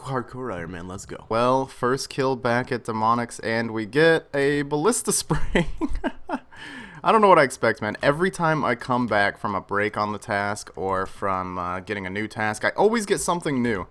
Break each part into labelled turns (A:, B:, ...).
A: hardcore Iron Man, let's go. Well, first kill back at Demonics, and we get a Ballista Spring. I don't know what I expect, man. Every time I come back from a break on the task or from getting a new task, I always get something new.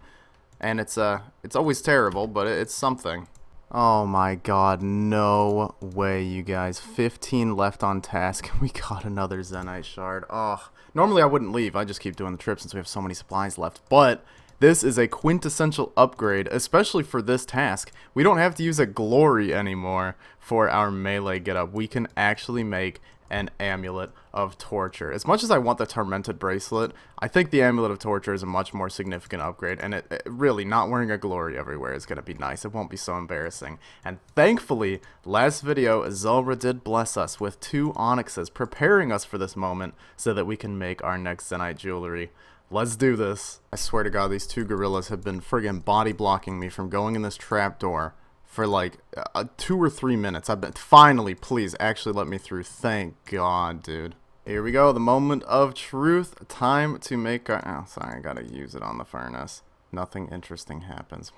A: And it's always terrible, but it's something. Oh my god, no way, you guys. 15 left on task. We got another Zenyte shard. Oh, normally I wouldn't leave. I just keep doing the trip since we have so many supplies left. But this is a quintessential upgrade, especially for this task. We don't have to use a glory anymore for our melee getup. We can actually make an Amulet of Torture. As much as I want the Tormented Bracelet, I think the Amulet of Torture is a much more significant upgrade, and it really, not wearing a glory everywhere is going to be nice. It won't be so embarrassing. And thankfully, last video, Zora did bless us with 2 onyxes, preparing us for this moment so that we can make our next Zenyte jewelry. Let's do this. I swear to god, these 2 gorillas have been friggin' body blocking me from going in this trapdoor for like 2 or 3 minutes. I've been finally, please actually let me through. Thank god, dude. Here we go, the moment of truth. Time to make our, oh sorry, I gotta use it on the furnace. Nothing interesting happens.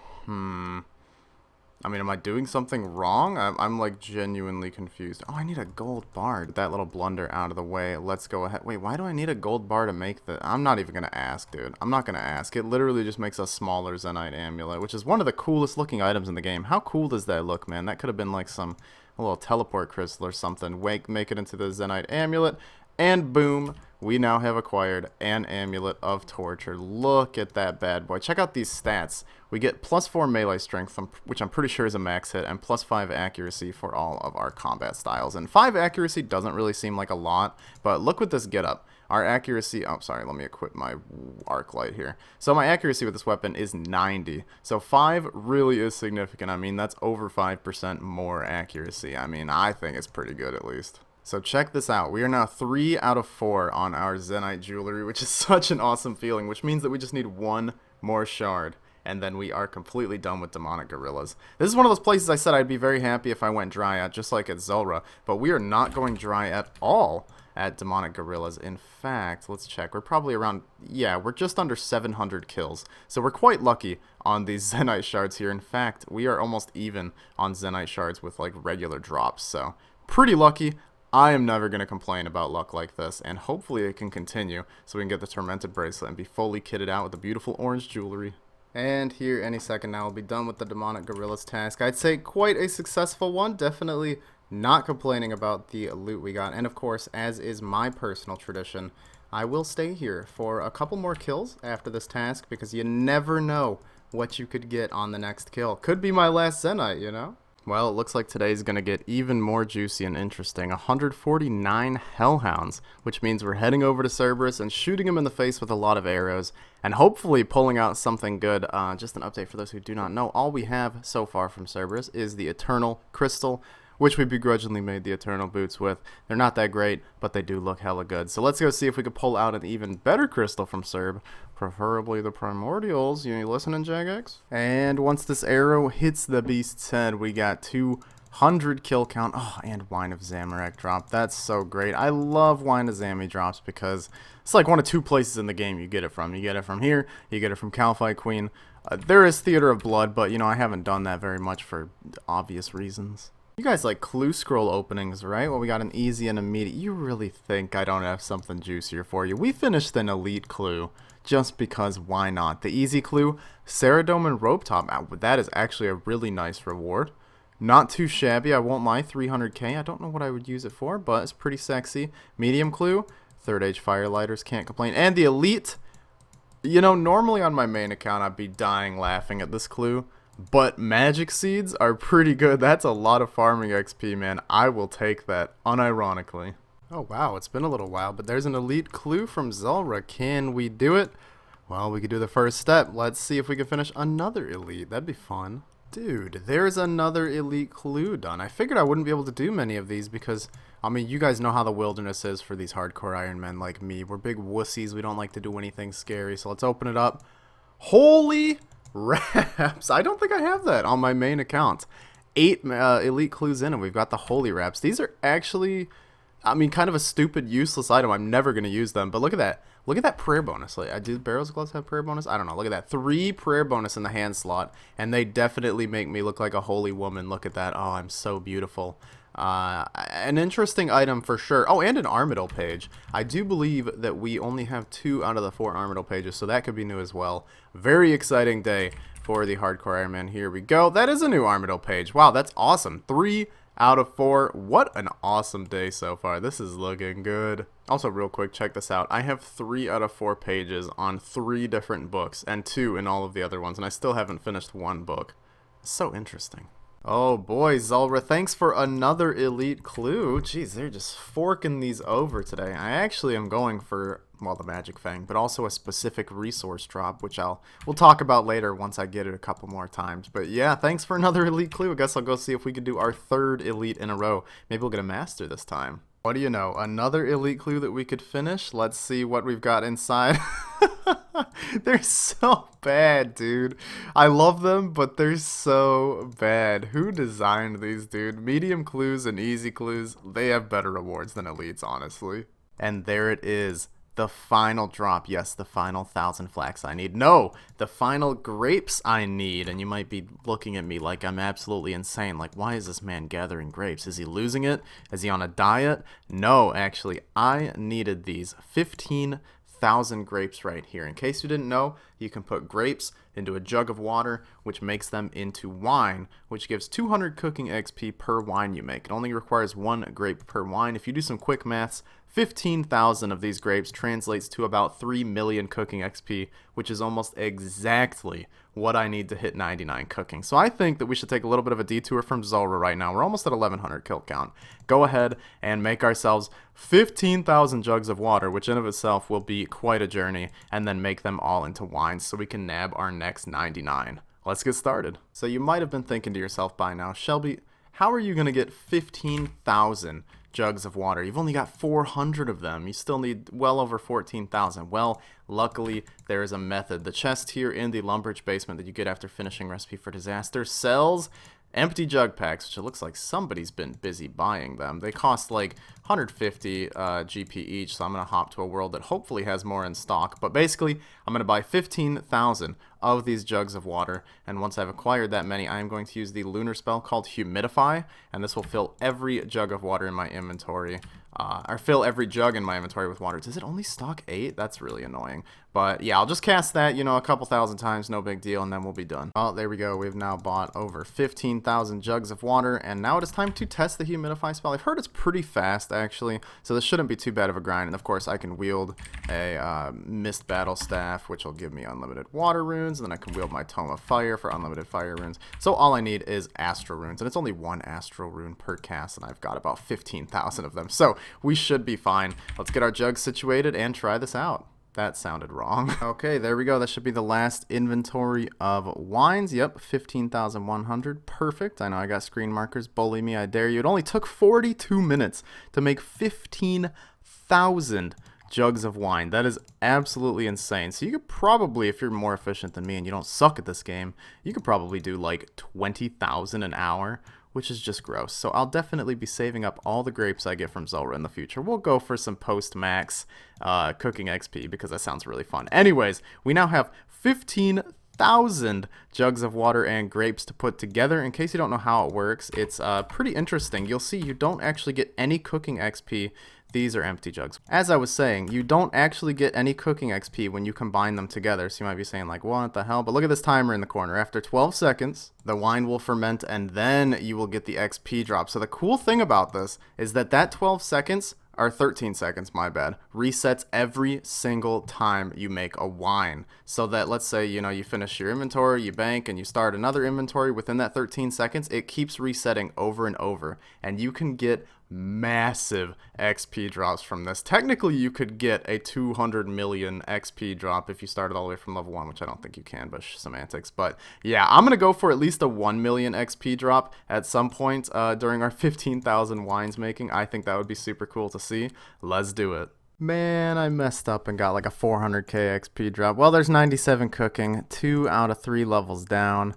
A: I mean, am I doing something wrong? I'm like genuinely confused. Oh, I need a gold bar. Get that little blunder out of the way. Let's go ahead. Wait, why do I need a gold bar to make the... I'm not even going to ask, dude. I'm not going to ask. It literally just makes a smaller Zenyte amulet, which is one of the coolest looking items in the game. How cool does that look, man? That could have been like a little teleport crystal or something. Make it into the Zenyte amulet. And boom, we now have acquired an Amulet of Torture. Look at that bad boy. Check out these stats. We get +4 melee strength, which I'm pretty sure is a max hit, and +5 accuracy for all of our combat styles. And 5 accuracy doesn't really seem like a lot, but look with this getup. Our accuracy, oh sorry, let me equip my arc light here. So my accuracy with this weapon is 90. So 5 really is significant. I mean, that's over 5% more accuracy. I mean, I think it's pretty good at least. So check this out. We are now 3 out of 4 on our Zenyte jewelry, which is such an awesome feeling, which means that we just need 1 more shard, and then we are completely done with demonic gorillas. This is one of those places I said I'd be very happy if I went dry at, just like at Zora, but we are not going dry at all at demonic gorillas. In fact, let's check. We're probably around, yeah, we're just under 700 kills. So we're quite lucky on these Zenyte shards here. In fact, we are almost even on Zenyte shards with like regular drops. So pretty lucky. I am never going to complain about luck like this, and hopefully it can continue so we can get the Tormented Bracelet and be fully kitted out with the beautiful orange jewelry. And here any second now we'll be done with the demonic gorillas task. I'd say quite a successful one. Definitely not complaining about the loot we got. And of course, as is my personal tradition, I will stay here for a couple more kills after this task because you never know what you could get on the next kill. Could be my last Zenyte, you know? Well, it looks like today's going to get even more juicy and interesting. 149 Hellhounds, which means we're heading over to Cerberus and shooting him in the face with a lot of arrows, and hopefully pulling out something good. Just an update for those who do not know, all we have so far from Cerberus is the Eternal Crystal, which we begrudgingly made the Eternal Boots with. They're not that great, but they do look hella good. So let's go see if we can pull out an even better crystal from Cerb, preferably the Primordials. You listening, Jagex? And once this arrow hits the beast's head, we got 200 kill count. Oh, and Wine of Zamorak drop. That's so great. I love Wine of Zami drops because it's like one of 2 places in the game you get it from. You get it from here, you get it from Calphite Queen. There is Theater of Blood, but you know, I haven't done that very much for obvious reasons. You guys like clue scroll openings, right? Well, we got an easy and immediate. You really think I don't have something juicier for you? We finished an elite clue just because why not? The easy clue, Ceradome and Rope Top. That is actually a really nice reward. Not too shabby, I won't lie. 300k. I don't know what I would use it for, but it's pretty sexy. Medium clue, Third Age Firelighters, can't complain. And the elite, you know, normally on my main account I'd be dying laughing at this clue. But magic seeds are pretty good. That's a lot of farming XP, man. I will take that, unironically. Oh, wow. It's been a little while, but there's an elite clue from Zora. Can we do it? Well, we could do the first step. Let's see if we can finish another elite. That'd be fun. Dude, there's another elite clue done. I figured I wouldn't be able to do many of these because, I mean, you guys know how the wilderness is for these hardcore Iron Men like me. We're big wussies. We don't like to do anything scary. So let's open it up. Holy wraps. I don't think I have that on my main account. 8 elite clues in, and we've got the holy wraps. These are actually, I mean, kind of a stupid, useless item. I'm never going to use them, but look at that. Look at that prayer bonus. Like, do Barrel's gloves have prayer bonus? I don't know. Look at that. 3 prayer bonus in the hand slot, and they definitely make me look like a holy woman. Look at that. Oh, I'm so beautiful. An interesting item for sure. Oh, and an Armadyl page. I do believe that we only have 2 out of the 4 Armadyl pages, so that could be new as well. Very exciting day for the Hardcore Iron Man. Here we go. That is a new Armadyl page. Wow, that's awesome. 3 out of 4. What an awesome day so far. This is looking good. Also, real quick, check this out. I have 3 out of 4 pages on 3 different books and 2 in all of the other ones, and I still haven't finished 1 book. So interesting. Oh boy, Zora, thanks for another elite clue. Jeez, they're just forking these over today. I actually am going for, well, the Magic Fang, but also a specific resource drop, which we'll talk about later once I get it a couple more times. But yeah, thanks for another elite clue. I guess I'll go see if we can do our 3rd elite in a row. Maybe we'll get a master this time. What do you know? Another elite clue that we could finish? Let's see what we've got inside. They're so bad, dude. I love them, but they're so bad. Who designed these, dude? Medium clues and easy clues, they have better rewards than elites, honestly. And there it is. The final drop. Yes, the final 1,000 flax I need. No, the final grapes I need. And you might be looking at me like I'm absolutely insane. Like, why is this man gathering grapes? Is he losing it? Is he on a diet? No, actually, I needed these 15,000 grapes right here. In case you didn't know, you can put grapes into a jug of water, which makes them into wine, which gives 200 cooking XP per wine you make. It only requires 1 grape per wine. If you do some quick maths, 15,000 of these grapes translates to about 3 million cooking XP, which is almost exactly what I need to hit 99 cooking. So I think that we should take a little bit of a detour from Zora right now. We're almost at 1,100 kill count. Go ahead and make ourselves 15,000 jugs of water, which in of itself will be quite a journey, and then make them all into wines so we can nab our next 99. Let's get started. So you might have been thinking to yourself by now, Shelby, how are you going to get 15,000 jugs of water? You've only got 400 of them. You still need well over 14,000. Well, luckily, there is a method. The chest here in the Lumbridge basement that you get after finishing Recipe for Disaster sells empty jug packs, which it looks like somebody's been busy buying them. They cost like 150 GP each, so I'm going to hop to a world that hopefully has more in stock. But basically, I'm going to buy 15,000 of these jugs of water, and once I've acquired that many, I am going to use the lunar spell called Humidify, and this will fill every jug of water in my inventory. Or fill every jug in my inventory with water. Does it only stock 8? That's really annoying. But yeah, I'll just cast that, you know, a couple thousand times, no big deal, and then we'll be done. Oh, there we go. We've now bought over 15,000 jugs of water, and now it is time to test the Humidify spell. I've heard it's pretty fast, actually, so this shouldn't be too bad of a grind. And of course, I can wield a Mist Battle Staff, which will give me unlimited water runes, and then I can wield my Tome of Fire for unlimited fire runes. So all I need is Astral runes, and it's only 1 Astral rune per cast, and I've got about 15,000 of them. So we should be fine. Let's get our jugs situated and try this out. That sounded wrong. Okay, there we go. That should be the last inventory of wines. Yep, 15,100. Perfect. I know I got screen markers. Bully me, I dare you. It only took 42 minutes to make 15,000 jugs of wine. That is absolutely insane. So you could probably, if you're more efficient than me and you don't suck at this game, you could probably do like 20,000 an hour, which is just gross. So I'll definitely be saving up all the grapes I get from Zora in the future. We'll go for some post-max cooking XP because that sounds really fun. Anyways, we now have 15,000 jugs of water and grapes to put together. In case you don't know how it works, it's pretty interesting. You'll see you don't actually get any cooking XP. These are empty jugs. As I was saying, you don't actually get any cooking XP when you combine them together. So you might be saying like, what the hell? But look at this timer in the corner. After 12 seconds, the wine will ferment and then you will get the XP drop. So the cool thing about this is that 12 seconds, or 13 seconds, my bad, resets every single time you make a wine. So that, let's say, you know, you finish your inventory, you bank, and you start another inventory. Within that 13 seconds, it keeps resetting over and over. And you can get massive XP drops from this. Technically, you could get a 200 million XP drop if you started all the way from level 1, which I don't think you can, but semantics. But yeah, I'm going to go for at least a 1 million XP drop at some point during our 15,000 wines making. I think that would be super cool to see. Let's do it. Man, I messed up and got like a 400k XP drop. Well, there's 97 cooking, 2 out of 3 levels down.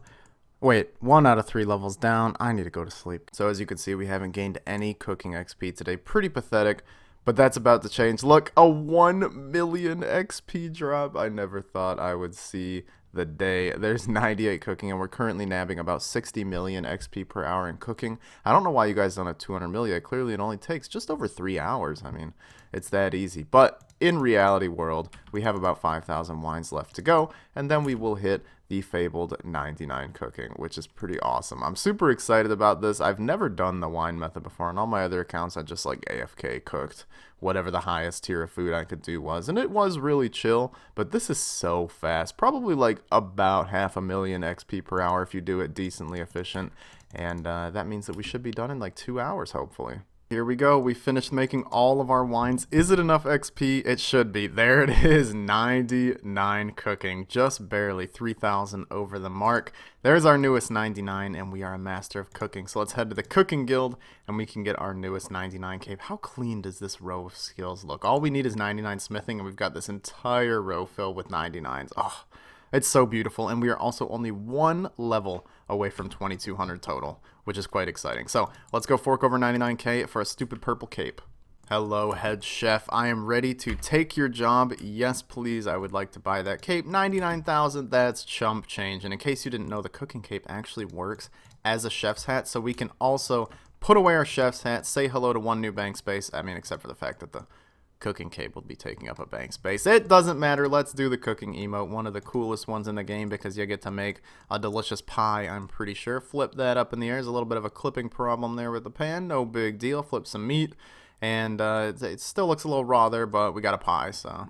A: Wait, 1 out of 3 levels down. I need to go to sleep. So as you can see, we haven't gained any cooking XP today. Pretty pathetic. But that's about to change. Look, a 1 million XP drop. I never thought I would see the day. There's 98 cooking, and we're currently nabbing about 60 million XP per hour in cooking. I don't know why you guys don't have 200 million. Clearly, it only takes just over 3 hours. I mean, it's that easy. But in reality world, we have about 5,000 wines left to go, and then we will hit the fabled 99 cooking, which is pretty awesome. I'm super excited about this. I've never done the wine method before. On all my other accounts, I just like AFK cooked whatever the highest tier of food I could do was, and it was really chill. But this is so fast, probably like about 500,000 XP per hour if you do it decently efficient, and that means that we should be done in like 2 hours, hopefully. Here we go. We finished making all of our wines. Is it enough XP? It should be. There it is, 99 cooking. Just barely 3,000 over the mark. There's our newest 99, and we are a master of cooking. So let's head to the cooking guild, and we can get our newest 99 cape. How clean does this row of skills look? All we need is 99 smithing, and we've got this entire row filled with 99s. Oh, it's so beautiful, and we are also only 1 level away from 2,200 total, which is quite exciting. So let's go fork over 99k for a stupid purple cape. Hello, head chef. I am ready to take your job. Yes, please. I would like to buy that cape. 99,000. That's chump change. And in case you didn't know, the cooking cape actually works as a chef's hat, so we can also put away our chef's hat, say hello to 1 new bank space. I mean, except for the fact that the cooking cape will be taking up a bank space. It doesn't matter. Let's do the cooking emote, one of the coolest ones in the game, because you get to make a delicious pie, I'm pretty sure. Flip that up in the air. There's a little bit of a clipping problem there with the pan. No big deal. Flip some meat, and it still looks a little raw there, but we got a pie, so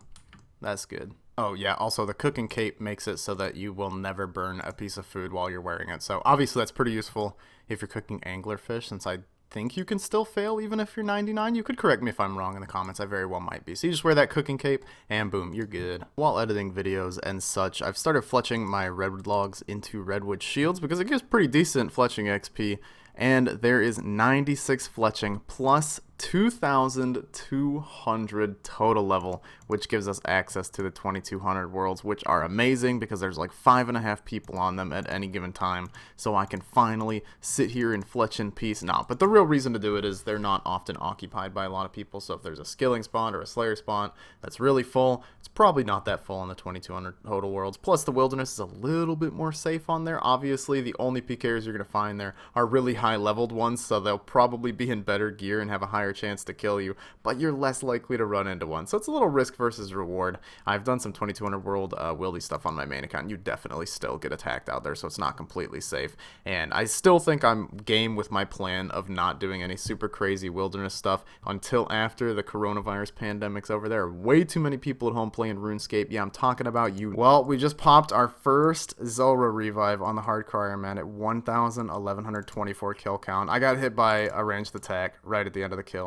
A: that's good. Oh yeah, also the cooking cape makes it so that you will never burn a piece of food while you're wearing it. So obviously that's pretty useful if you're cooking anglerfish, since I think you can still fail even if you're 99. You could correct me if I'm wrong in the comments. I very well might be. So you just wear that cooking cape and boom, you're good. While editing videos and such, I've started fletching my redwood logs into redwood shields because it gives pretty decent fletching XP, and there is 96 fletching plus 2,200 total level, which gives us access to the 2,200 worlds, which are amazing because there's like 5.5 people on them at any given time, so I can finally sit here and fletch in peace. Nah, but the real reason to do it is they're not often occupied by a lot of people, so if there's a skilling spawn or a slayer spawn that's really full, it's probably not that full in the 2,200 total worlds. Plus the wilderness is a little bit more safe on there. Obviously the only PKers you're going to find there are really high leveled ones, so they'll probably be in better gear and have a higher chance to kill you, but you're less likely to run into one, so it's a little risk versus reward. I've done some 2,200 world wildy stuff on my main account, and you definitely still get attacked out there, so it's not completely safe, and I still think I'm game with my plan of not doing any super crazy wilderness stuff until after the coronavirus pandemic's over. There are way too many people at home playing RuneScape. Yeah, I'm talking about you. Well, we just popped our first Zora Revive on the hardcore Iron Man at 1,124 kill count. I got hit by a ranged attack right at the end of the kill,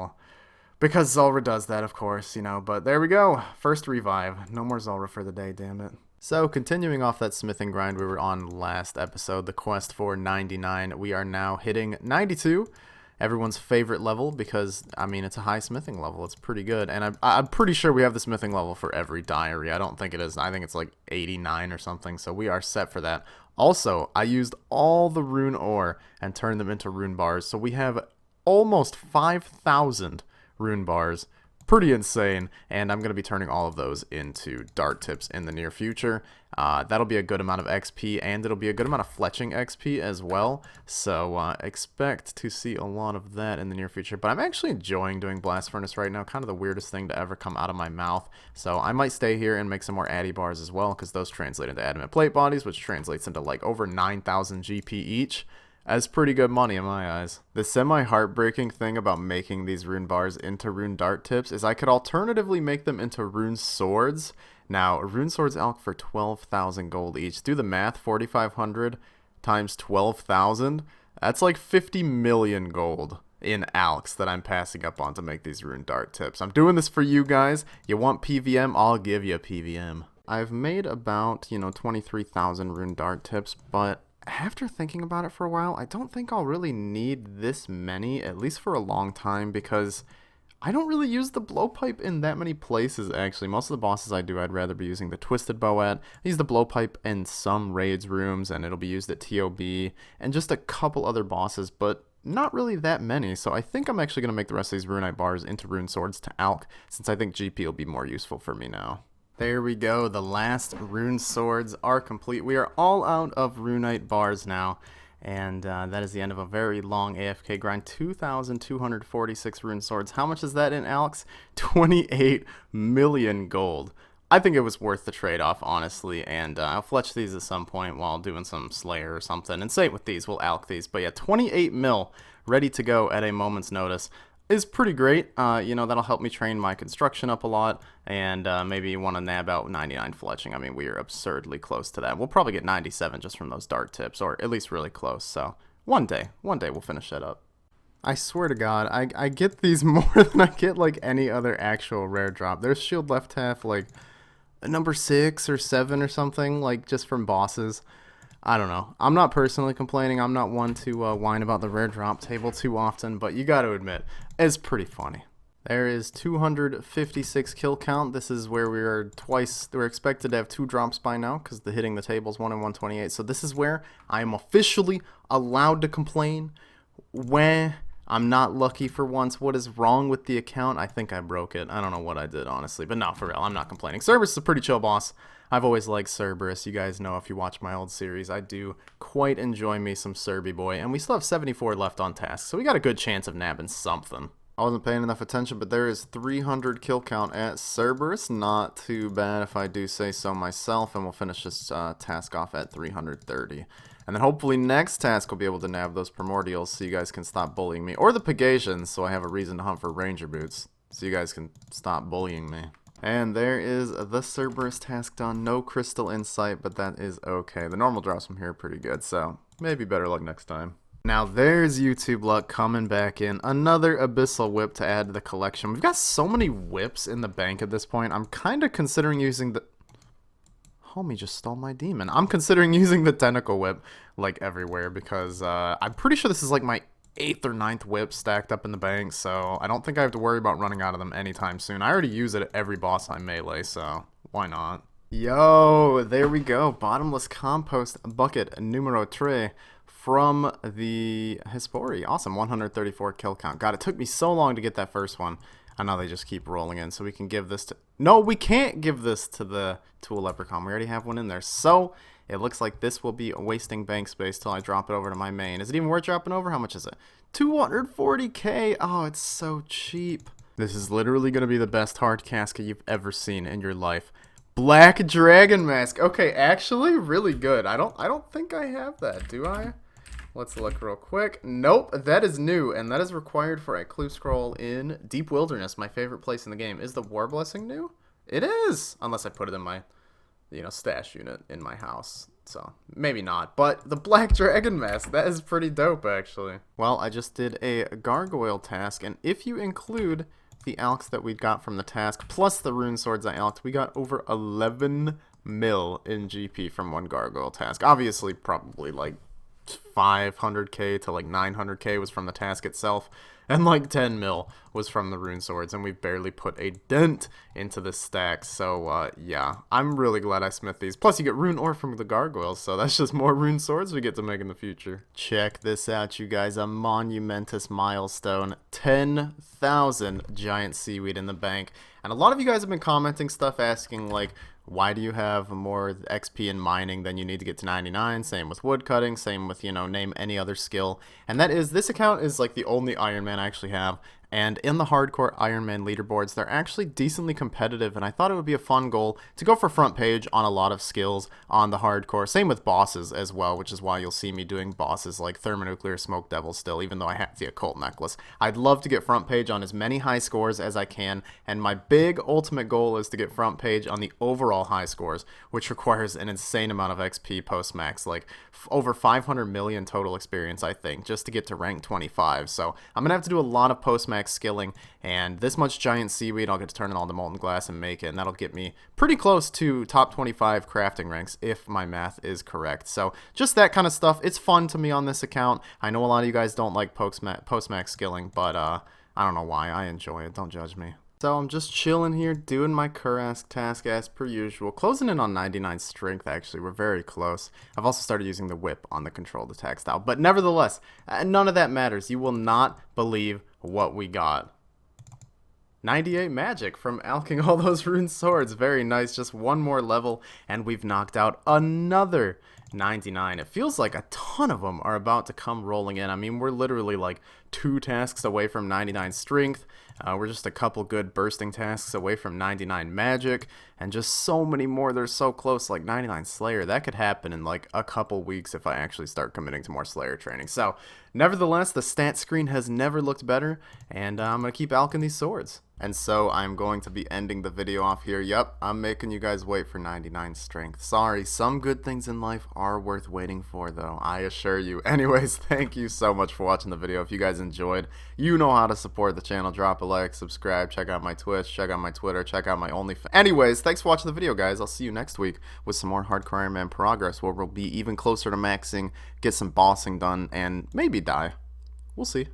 A: because Zora does that, of course, you know, but there we go. First revive. No more Zora for the day, damn it. So, continuing off that smithing grind we were on last episode, the quest for 99, we are now hitting 92, everyone's favorite level, because, I mean, it's a high smithing level. It's pretty good, and I'm pretty sure we have the smithing level for every diary. I don't think it is. I think it's like 89 or something, so we are set for that. Also, I used all the rune ore and turned them into rune bars, so we have almost 5,000 rune bars. Pretty insane, and I'm going to be turning all of those into dart tips in the near future. That'll be a good amount of XP, and it'll be a good amount of fletching XP as well, so expect to see a lot of that in the near future. But I'm actually enjoying doing blast furnace right now, kind of the weirdest thing to ever come out of my mouth, so I might stay here and make some more addy bars as well, because those translate into adamant plate bodies, which translates into like over 9,000 GP each. That's pretty good money in my eyes. The semi-heartbreaking thing about making these rune bars into rune dart tips is I could alternatively make them into rune swords. Now, rune swords alch for 12,000 gold each. Do the math, 4,500 times 12,000. That's like 50 million gold in alchs that I'm passing up on to make these rune dart tips. I'm doing this for you guys. You want PVM? I'll give you a PVM. I've made about, 23,000 rune dart tips, but after thinking about it for a while, I don't think I'll really need this many, at least for a long time, because I don't really use the blowpipe in that many places, actually. Most of the bosses I do, I'd rather be using the twisted bow at. I use the blowpipe in some raids rooms, and it'll be used at TOB, and just a couple other bosses, but not really that many, so I think I'm actually going to make the rest of these Runite bars into Rune Swords to Alk, since I think GP will be more useful for me now. There we go, the last Rune Swords are complete. We are all out of Runite bars now, and that is the end of a very long AFK grind. 2,246 Rune Swords. How much is that in Alex? 28 million gold. I think it was worth the trade-off, honestly, and I'll fletch these at some point while doing some Slayer or something. And same with these, we'll alk these. But yeah, 28 mil ready to go at a moment's notice is pretty great. You know, that'll help me train my construction up a lot, and maybe want to nab out 99 fletching. I mean, we are absurdly close to that. We'll probably get 97 just from those dart tips, or at least really close. So one day we'll finish that up. I swear to God, I get these more than I get like any other actual rare drop. There's shield left half like number 6 or 7 or something, like just from bosses. I don't know. I'm not personally complaining. I'm not one to whine about the rare drop table too often, but you got to admit, it's pretty funny. There is 256 kill count. This is where we're expected to have 2 drops by now, because the hitting the table is 1 in 128. So this is where I am officially allowed to complain when I'm not lucky for once. What is wrong with the account? I think I broke it. I don't know what I did, honestly. But no, for real, I'm not complaining. Cerberus is a pretty chill boss. I've always liked Cerberus. You guys know if you watch my old series, I do quite enjoy me some Cerby boy. And we still have 74 left on task, so we got a good chance of nabbing something. I wasn't paying enough attention, but there is 300 kill count at Cerberus. Not too bad if I do say so myself, and we'll finish this task off at 330. And then hopefully next task we'll be able to nab those Primordials so you guys can stop bullying me. Or the Pegasians, so I have a reason to hunt for Ranger Boots, so you guys can stop bullying me. And there is the Cerberus task done. No crystal in sight, but that is okay. The normal drops from here are pretty good, so maybe better luck next time. Now there's YouTube luck coming back in. Another Abyssal Whip to add to the collection. We've got so many whips in the bank at this point. I'm kind of considering using the... Homie just stole my demon. I'm considering using the Tentacle Whip, like, everywhere, because I'm pretty sure this is, like, my 8th or 9th whip stacked up in the bank, so I don't think I have to worry about running out of them anytime soon. I already use it at every boss I melee, so why not? Yo, there we go. Bottomless Compost Bucket numero 3 from the Hespori. Awesome, 134 kill count. God, it took me so long to get that first one. I know they just keep rolling in, so we can give this to... No, we can't give this to the Tool Leprechaun. We already have one in there. So, it looks like this will be wasting bank space till I drop it over to my main. Is it even worth dropping over? How much is it? 240k! Oh, it's so cheap. This is literally going to be the best hard casket you've ever seen in your life. Black Dragon Mask. Okay, actually, really good. I don't think I have that, do I? Let's look real quick. Nope, that is new, and that is required for a clue scroll in Deep Wilderness, my favorite place in the game. Is the War Blessing new? It is! Unless I put it in my, stash unit in my house. So, maybe not. But the Black Dragon Mask, that is pretty dope, actually. Well, I just did a Gargoyle task, and if you include the alks that we got from the task, plus the Rune Swords I alked, we got over 11 mil in GP from one Gargoyle task. Obviously, probably, like, 500k to like 900k was from the task itself, and like 10 mil was from the Rune Swords, and we've barely put a dent into the stack. So yeah, I'm really glad I smith these. Plus you get Rune Ore from the Gargoyles, so that's just more Rune Swords we get to make in the future. Check this out, you guys. A monumentous milestone. 10,000 giant seaweed in the bank. And a lot of you guys have been commenting stuff asking like, why do you have more XP in mining than you need to get to 99? Same with woodcutting, same with, name any other skill. And that is, this account is like the only Iron Man I actually have. And in the hardcore Iron Man leaderboards, they're actually decently competitive, and I thought it would be a fun goal to go for front page on a lot of skills on the hardcore. Same with bosses as well, which is why you'll see me doing bosses like Thermonuclear Smoke Devil still, even though I have the Occult Necklace. I'd love to get front page on as many high scores as I can, and my big ultimate goal is to get front page on the overall high scores, which requires an insane amount of XP post-max, like over 500 million total experience, I think, just to get to rank 25. So I'm going to have to do a lot of post-max skilling, and this much giant seaweed I'll get to turn it all to molten glass and make it, and that'll get me pretty close to top 25 crafting ranks if my math is correct. So just that kind of stuff. It's fun to me on this account. I know a lot of you guys don't like post-max skilling, but I don't know why. I enjoy it. Don't judge me. So I'm just chilling here, doing my Kurask task as per usual. Closing in on 99 strength, actually. We're very close. I've also started using the whip on the controlled attack style. But nevertheless, none of that matters. You will not believe what we got. 98 magic from alching all those rune swords. Very nice. Just one more level, and we've knocked out another 99. It feels like a ton of them are about to come rolling in. I mean, we're literally like 2 tasks away from 99 strength. We're just a couple good bursting tasks away from 99 magic, and just so many more. They're so close, like 99 Slayer. That could happen in like a couple weeks if I actually start committing to more Slayer training. So, nevertheless, the stat screen has never looked better, and I'm going to keep alching these swords. And so I'm going to be ending the video off here. Yep, I'm making you guys wait for 99 strength. Sorry, some good things in life are worth waiting for, though, I assure you. Anyways, thank you so much for watching the video. If you guys enjoyed, you know how to support the channel. Drop a like, subscribe, check out my Twitch, check out my Twitter, check out my OnlyFans. Anyways, thanks for watching the video, guys. I'll see you next week with some more Hardcore Iron Man progress, where we'll be even closer to maxing, get some bossing done, and maybe die. We'll see.